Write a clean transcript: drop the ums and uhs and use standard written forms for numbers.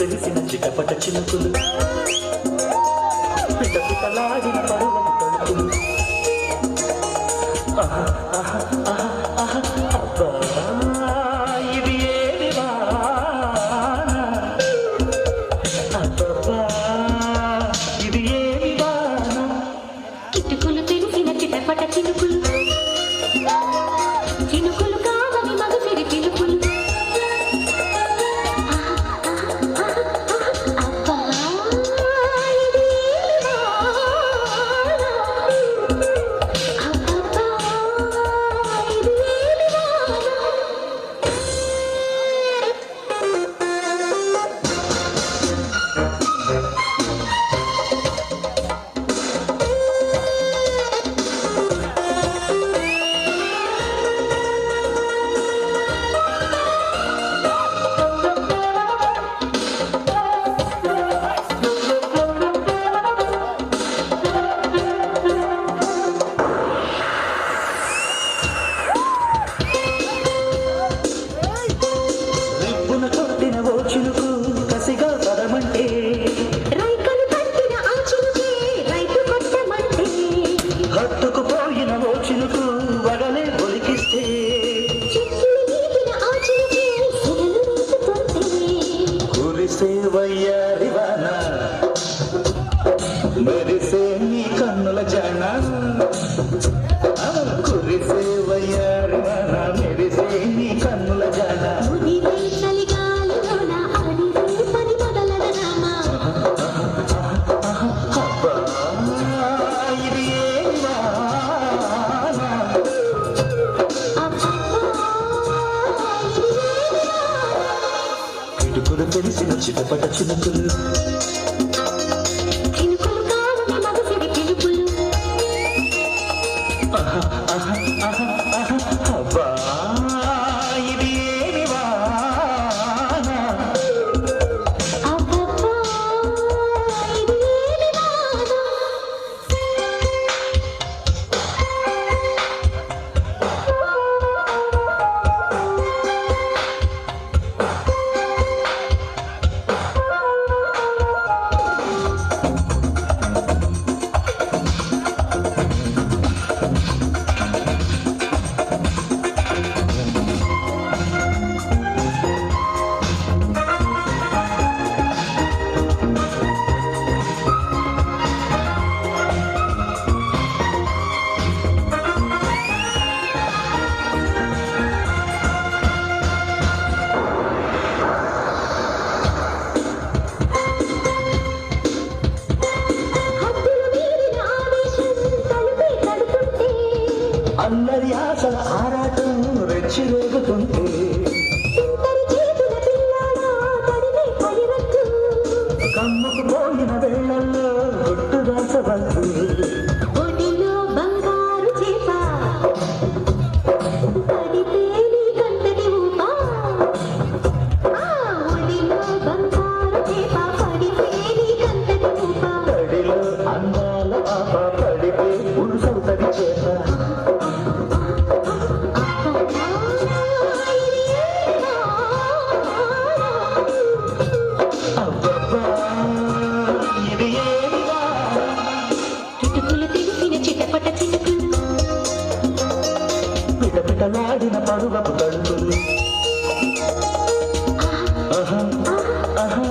తెలిసిన చిటపట చినుకులు పిట పిటలాడిన పరువపు తడుకులు అబ్బా ఇది ఏమి వాన అబ్బబ్బా ఇది ఏమి వాన కిటుకులు తెలిసిన చిటపట చినుకులు చినుకులు కావని మగసిరి పిలుపులు అబ్బా ఇది ఏమి వాన అబ్బబ్బా ఇది ఏమి వాన రిబ్బున కొట్టిన ఓ చినుకు కసిగా పదమంటే రైకలు పట్టిన ఆ చినుకే రైతు కొట్టమంటే హత్తుకుపోయిన ఓ చినుకు వగలే ఒలికిస్తే చెట్లు నీటిన ఆ చినుకే సిగలు రేపుతుంటే కురిసే వయ్యారివాన మెరిసే నీ కన్నుల జాన కురిసే వయ్యారివాన మెరిసే నీ కన్నుల జాన ఉదిరే చలిగాలిలోన అడిరే పని మొదలదనామా అబ్బా ఇది ఏమి వాన అబ్బబ్బా ఇది ఏమి వాన పిడుకులు తెలిసిన చిటపట చినుకులు చినుకులు కావని మగసిరి పిలుపులు అబ్బా ఇది ఏమి వాన అబ్బబ్బా ఇది ఏమి వాన హద్దులు మీరిన ఆవేశం తలుపే తడుతుంటే అల్లరి ఆశల ఆరాటం రెచ్చి రేగుతుంటే తుంటరి చేతుల పిల్లాడా తడిమే పైరట్టు కమ్ముకు పోయిన వేళల్లో గుట్టు దాచవద్దు ఒడిలో బంగారు చేప పడితే నీ కంటని ఊప ఒడిలో బంగారు చేప పడితే నీ కంటని ఊప తడిలో అందాల పాప పడితే పురుషవుతడి చేత అబ్బబ్బా ఇది ఏమి వాన కిటుకులు తెలిసిన చిటపట చినుకులు పిటపిటలాడిన పరువపు తడుకులు ఆహా ఆహా